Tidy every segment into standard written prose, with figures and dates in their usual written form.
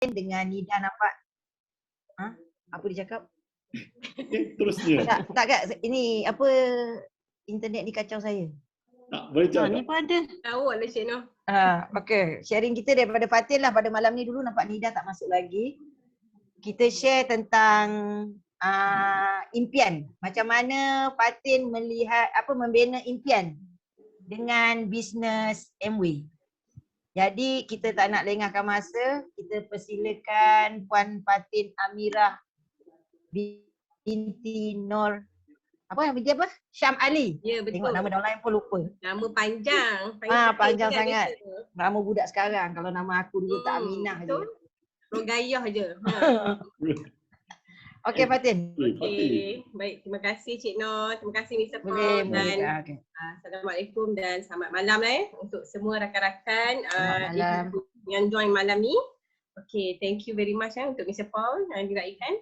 dengan Nida nampak. Apa dia cakap? Terusnya. Tak Kak, ini apa, internet ni kacau saya. Tak boleh cakap. Ni pun ada. Tahu lah Cik Noh. Okey, sharing kita daripada Fatin lah pada malam ni dulu. Nampak Nida tak masuk lagi. Kita share tentang impian. Macam mana Fatin melihat membina impian dengan bisnes Amway. Jadi kita tak nak lengahkan masa, kita persilakan Puan Fatin Amirah binti Nur dia apa? Syam Ali. Ya, betul. Tengok nama orang lain pun lupa. Nama panjang. Panjang sangat. Nama budak sekarang. Kalau nama aku dulu tak Aminah je. Rogayah je. Okey Fatin. Okey. Baik, terima kasih Cik Noh. Terima kasih Mr. Paul. Dan Assalamualaikum dan selamat malam untuk semua rakan-rakan yang join malam ni. Okey, thank you very much untuk Mr. Paul yang diraikan.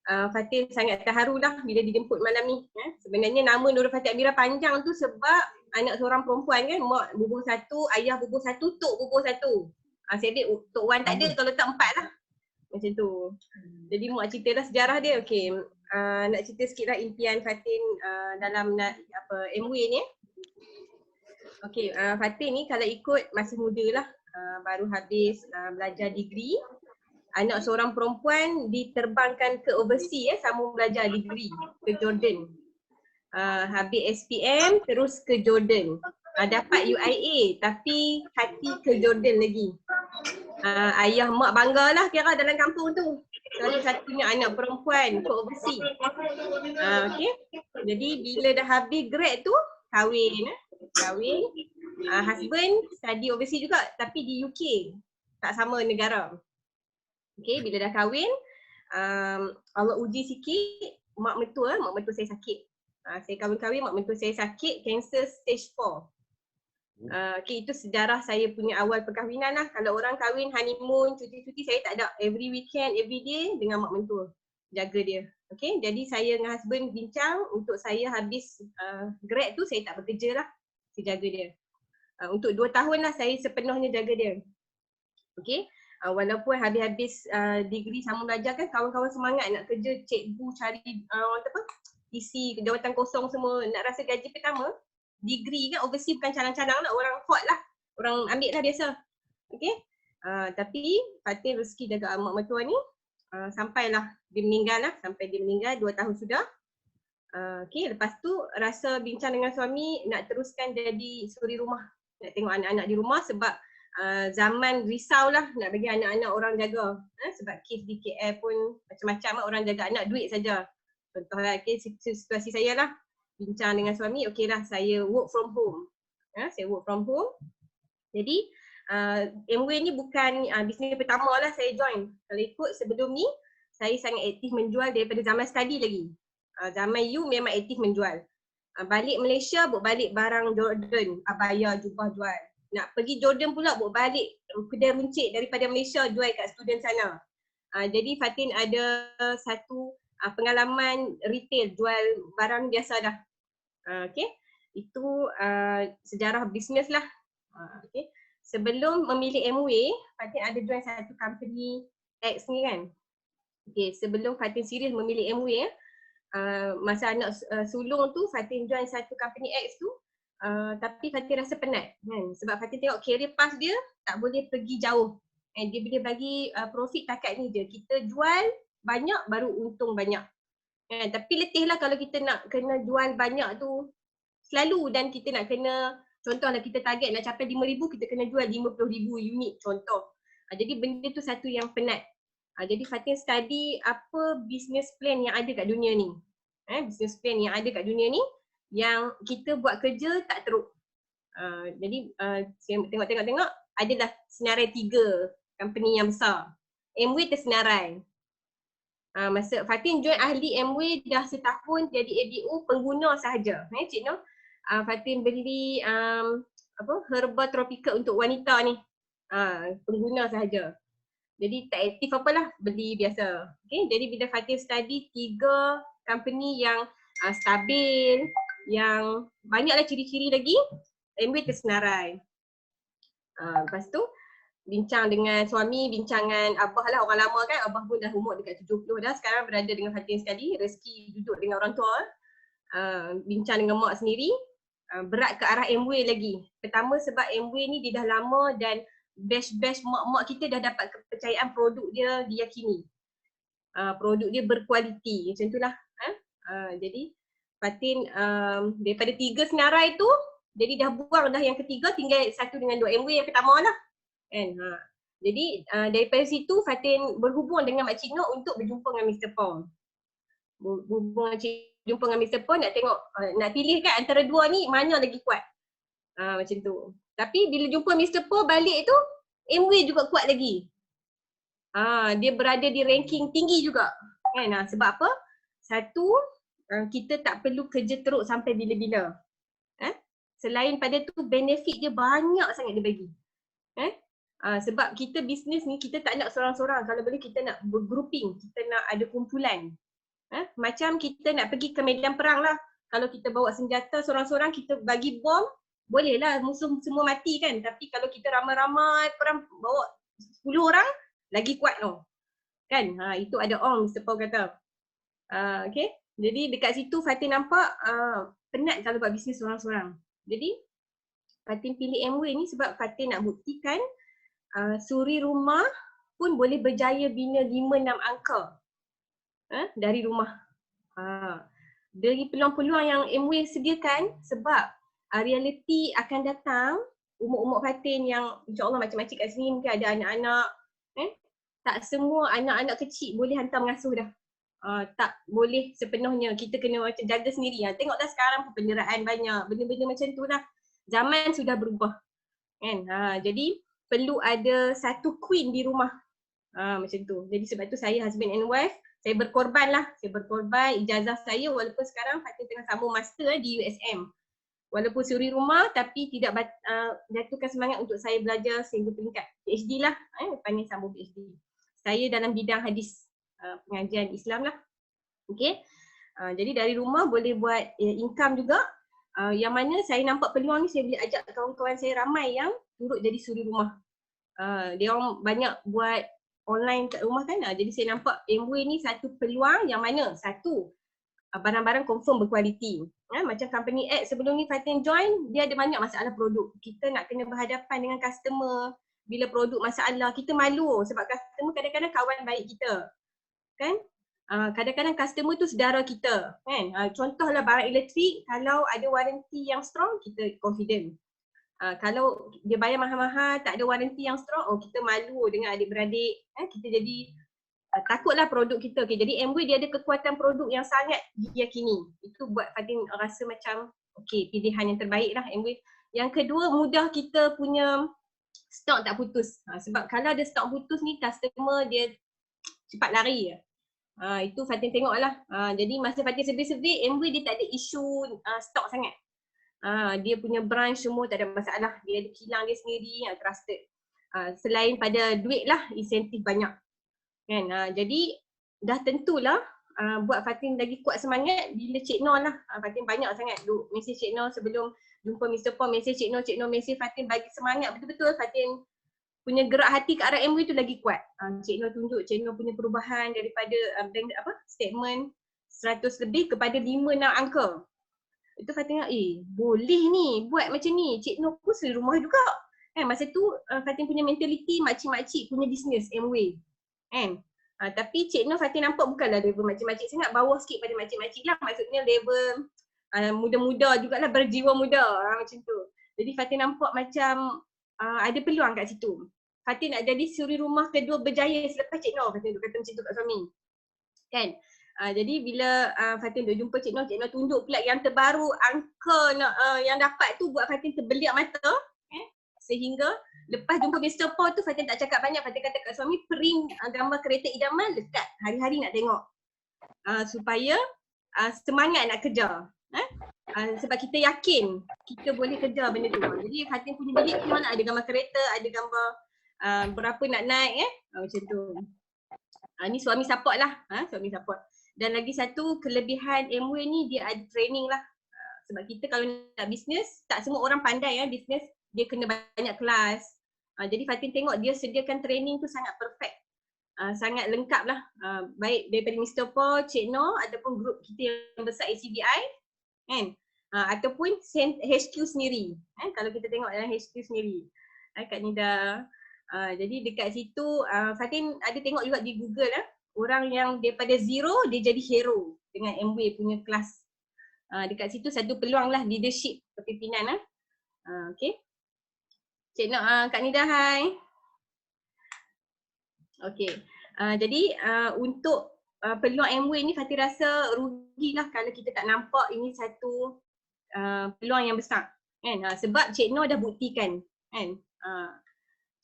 Fatin sangat terharulah bila dijemput malam ni. Sebenarnya nama Nurul Fatin Amirah panjang tu sebab anak seorang perempuan kan, mak bubur satu, ayah bubur satu, tok bubur satu. Saya adik tok Wan tak ada, kalau tak empat lah. Macam tu. Jadi mak ceritalah sejarah dia. Okey, nak cerita sikit lah impian Fatin dalam Amway ni. Okey, Fatin ni kalau ikut masih muda lah. Baru habis belajar degree. Anak seorang perempuan diterbangkan ke overseas sambung belajar degree ke Jordan. Habis SPM terus ke Jordan. Dapat UIA tapi hati ke Jordan lagi. Ayah mak banggalah kira dalam kampung tu. Satu-satunya anak perempuan ke overseas. Okey. Jadi bila dah habis grad tu kahwin. Husband study overseas juga tapi di UK. Tak sama negara. Okay, bila dah kahwin, Allah uji sikit, mak mentua saya sakit. Saya kahwin-kahwin, mak mentua saya sakit, cancer stage 4. Okay, itu sejarah saya punya awal perkahwinan lah. Kalau orang kahwin, honeymoon, cuti-cuti, saya tak ada. Every weekend, every day dengan mak mentua. Jaga dia. Okay, jadi saya dengan husband bincang untuk saya habis grad tu, saya tak bekerja lah. Saya jaga dia. Untuk 2 tahun lah saya sepenuhnya jaga dia. Okay. Walaupun habis-habis degree sambung belajar kan kawan-kawan semangat nak kerja cikgu cari isi jawatan kosong semua nak rasa gaji pertama. Degree kan overseas bukan calang-calang lah, orang hot lah. Orang ambil lah biasa. Okay. Tapi Fatin rezeki jaga mak mertua ni sampailah dia meninggal lah. Sampai dia meninggal 2 tahun sudah. Okay, lepas tu rasa bincang dengan suami nak teruskan jadi suri rumah. Nak tengok anak-anak di rumah sebab zaman risau lah nak bagi anak-anak orang jaga. Sebab kes di KL pun macam-macam orang jaga anak duit saja. Contohlah situasi saya lah. Bincang dengan suami, okey lah saya work from home. Saya work from home. Jadi Amway ni bukan bisnes pertama lah saya join. Kalau ikut sebelum ni saya sangat aktif menjual daripada zaman study lagi. Zaman you memang aktif menjual. Balik Malaysia balik barang Jordan, abaya, jubah jual. Nak pergi Jordan pula bawa balik kedai runcit daripada Malaysia jual kat student sana. Jadi Fatin ada satu pengalaman retail jual barang biasa dah. Okay. Itu sejarah bisnes lah. Okay. Sebelum memilih Amway, Fatin ada join satu company X ni kan. Okay. Sebelum Fatin serius memilih Amway, masa anak sulung tu Fatin join satu company X tu. Tapi Fatin rasa penat kan? Sebab Fatin tengok career path dia tak boleh pergi jauh. Dia boleh bagi profit takat ni je. Kita jual banyak baru untung banyak. Tapi letihlah kalau kita nak kena jual banyak tu selalu dan kita nak kena, contohlah kita target nak capai 5,000, kita kena jual 50,000 unit contoh. Jadi benda tu satu yang penat. Jadi Fatin study apa business plan yang ada kat dunia ni. Business plan yang ada kat dunia ni yang kita buat kerja tak teruk. Jadi saya tengok adalah senarai 3 company yang besar. Amway tersenarai. Masa Fatin join ahli Amway dah setahun jadi ABO pengguna sahaja. Cik Noh, Fatin beli herba tropika untuk wanita ni. Pengguna sahaja. Jadi tak aktif apalah, beli biasa. Okay, jadi bila Fatin study 3 company yang stabil, yang banyaklah ciri-ciri lagi, Amway tersenarai. Lepas tu bincang dengan suami, bincang dengan abah lah, orang lama kan, abah pun dah umur dekat 70 dah, sekarang berada dengan Fatin sekali, rezeki duduk dengan orang tua. Bincang dengan mak sendiri, berat ke arah MW lagi. Pertama sebab MW ni dia dah lama dan batch mak-mak kita dah dapat kepercayaan produk dia diyakini. Produk dia berkualiti, macam itulah. Jadi Fatin daripada 3 senarai tu, jadi dah buang dah yang ketiga, tinggal 1 dengan 2 MW yang pertama lah. Kan? Jadi daripada situ Fatin berhubung dengan Mak Cik Nok untuk berjumpa dengan Mr. Pong. Jumpa dengan Mr. Pong nak tengok, nak pilih kan antara dua ni mana lagi kuat. Macam tu. Tapi bila jumpa Mr. Pong balik tu, MW juga kuat lagi. Dia berada di ranking tinggi juga. Kan? Sebab apa? Satu, kita tak perlu kerja teruk sampai bila-bila. Selain pada tu, benefit dia banyak sangat dia bagi. Sebab kita bisnes ni, kita tak nak seorang-seorang. Kalau boleh kita nak bergrouping, kita nak ada kumpulan. Macam kita nak pergi ke medan perang lah. Kalau kita bawa senjata seorang-seorang, kita bagi bom, boleh lah musuh semua mati kan. Tapi kalau kita ramai-ramai, perang bawa 10 orang, lagi kuat tau. Kan? Itu ada Mr. Paul kata. Okay. Jadi dekat situ Fatin nampak penat kalau buat bisnes seorang-seorang. Jadi Fatin pilih MW ni sebab Fatin nak buktikan suri rumah pun boleh berjaya bina 5-6 angka dari rumah. Dari peluang-peluang yang MW sediakan sebab realiti akan datang, umur-umur Fatin yang insyaAllah macam-macam kat sini mungkin ada anak-anak. Tak semua anak-anak kecil boleh hantar mengasuh dah. Tak boleh sepenuhnya, kita kena macam jaga sendiri. Tengoklah sekarang penderaan banyak, benda-benda macam tu lah. Zaman sudah berubah. Kan? Jadi perlu ada satu queen di rumah. Macam tu. Jadi sebab tu saya husband and wife, saya berkorban lah. Saya berkorban ijazah saya walaupun sekarang Fatin tengah sambung master di USM. Walaupun suri rumah tapi tidak jatuhkan semangat untuk saya belajar sehingga peringkat PhD lah. Lepas sambung PhD. Saya dalam bidang hadis, pengajian Islam lah. Okay. Jadi dari rumah boleh buat income juga. Yang mana saya nampak peluang ni, saya boleh ajak kawan-kawan saya ramai yang turut jadi suri rumah. Dia orang banyak buat online kat rumah kan. Jadi saya nampak MW ni satu peluang yang mana satu, barang-barang confirm berkualiti. Macam company X sebelum ni Fatin join, dia ada banyak masalah produk. Kita nak kena berhadapan dengan customer. Bila produk masalah, kita malu sebab customer kadang-kadang kawan baik kita. Kan? Kadang-kadang customer tu saudara kita. Kan? Contohlah barang elektrik, kalau ada waranti yang strong, kita confident. Kalau dia bayar mahal-mahal, tak ada waranti yang strong, kita malu dengan adik-beradik. Kita jadi takutlah produk kita. Okay, jadi MW dia ada kekuatan produk yang sangat diyakini. Itu buat Fatin rasa macam pilihan yang terbaik lah MW. Yang kedua, mudah kita punya stok tak putus. Sebab kalau ada stok putus ni, customer dia cepat lari. Itu Fatin tengok lah. Jadi masa Fatin survey-survey, MW dia tak ada isu stok sangat. Dia punya branch semua tak ada masalah. Dia ada kilang dia sendiri yang trusted. Selain pada duit lah, insentif banyak. Kan? Jadi dah tentulah buat Fatin lagi kuat semangat bila Cik Noh lah. Fatin banyak sangat mesej Cik Noh sebelum jumpa Mr. Pong, mesej Cik Noh mesej Fatin bagi semangat betul-betul. Fatin punya gerak hati ke arah MW tu lagi kuat. Cik Noh tunjuk Cik Noh punya perubahan daripada statement 100 lebih kepada 5-6 angka. Itu Fatin boleh ni buat macam ni. Cik Noh pun suri rumah juga. Masa tu Fatin punya mentality makcik-makcik punya bisnes MW. Tapi Cik Noh Fatin nampak bukanlah level makcik-makcik sangat, bawah sikit pada makcik-makcik lah. Maksudnya level muda-muda jugalah, berjiwa muda macam tu. Jadi Fatin nampak macam ada peluang kat situ. Fatin nak jadi suri rumah kedua berjaya selepas Cik Noh. Fatin kata macam tu kat suami. Kan? Jadi bila Fatin duk jumpa Cik Noh tunjuk pula yang terbaru, angka yang dapat tu buat Fatin terbeliak mata. Sehingga lepas jumpa Mr. Paul tu Fatin tak cakap banyak. Fatin kata kat suami, print gambar kereta idaman lekat. Hari-hari nak tengok. Supaya semangat nak kerja. Sebab kita yakin kita boleh kerja benda tu. Jadi Fatin punya bilik tu mana ada gambar kereta, ada gambar berapa nak naik macam tu. Ni suami support lah. Suami support. Dan lagi satu kelebihan MW ni, dia ada training lah. Sebab kita kalau nak bisnes, tak semua orang pandai bisnes. Dia kena banyak kelas. Jadi Fatin tengok dia sediakan training tu sangat perfect. Sangat lengkap lah. Baik daripada Mr. Paul, Cik Noh ataupun grup kita yang besar ACBI kan. Ataupun HQ sendiri. Kalau kita tengok dalam HQ sendiri. Kak Nida. Jadi dekat situ Fatin ada tengok juga di Google orang yang daripada zero dia jadi hero dengan Amway punya kelas. Dekat situ satu peluang lah leadership kepimpinan. Okay. Cik Noh, Kak Nida hai. Okay. Jadi untuk peluang Amway ni Fatin rasa rugilah kalau kita tak nampak ini satu peluang yang besar kan. Sebab Cik Noh dah buktikan kan.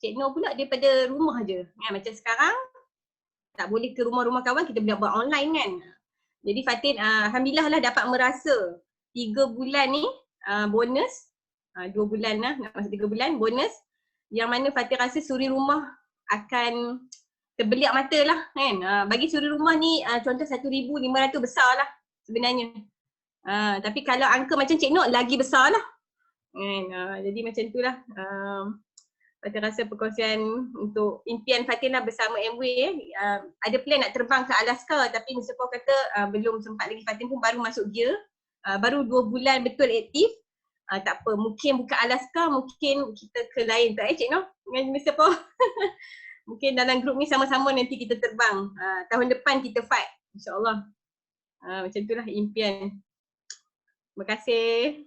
Cik Noh pula daripada rumah je kan. Macam sekarang tak boleh ke rumah-rumah kawan, kita boleh buat online kan. Jadi Fatin alhamdulillah lah dapat merasa 3 bulan ni bonus, 2 bulan lah, nak masuk 3 bulan bonus, yang mana Fatin rasa suri rumah akan terbeliak mata lah kan. Bagi suri rumah ni contoh 1,500 besar lah sebenarnya. Tapi kalau angka macam Cik Noh lagi besar lah kan. Jadi macam tu lah. Fatin rasa perkongsian untuk impian Fatin lah bersama Amway. Ada plan nak terbang ke Alaska tapi Mr. Paul kata belum sempat lagi. Fatin pun baru masuk gear, baru 2 bulan betul aktif. Tak apa, mungkin bukan Alaska, mungkin kita ke lain tak Cik Noh dengan Mr. Paul. Mungkin dalam grup ni sama-sama nanti kita terbang. Tahun depan kita fight, insyaAllah. Macam itulah impian. Terima kasih.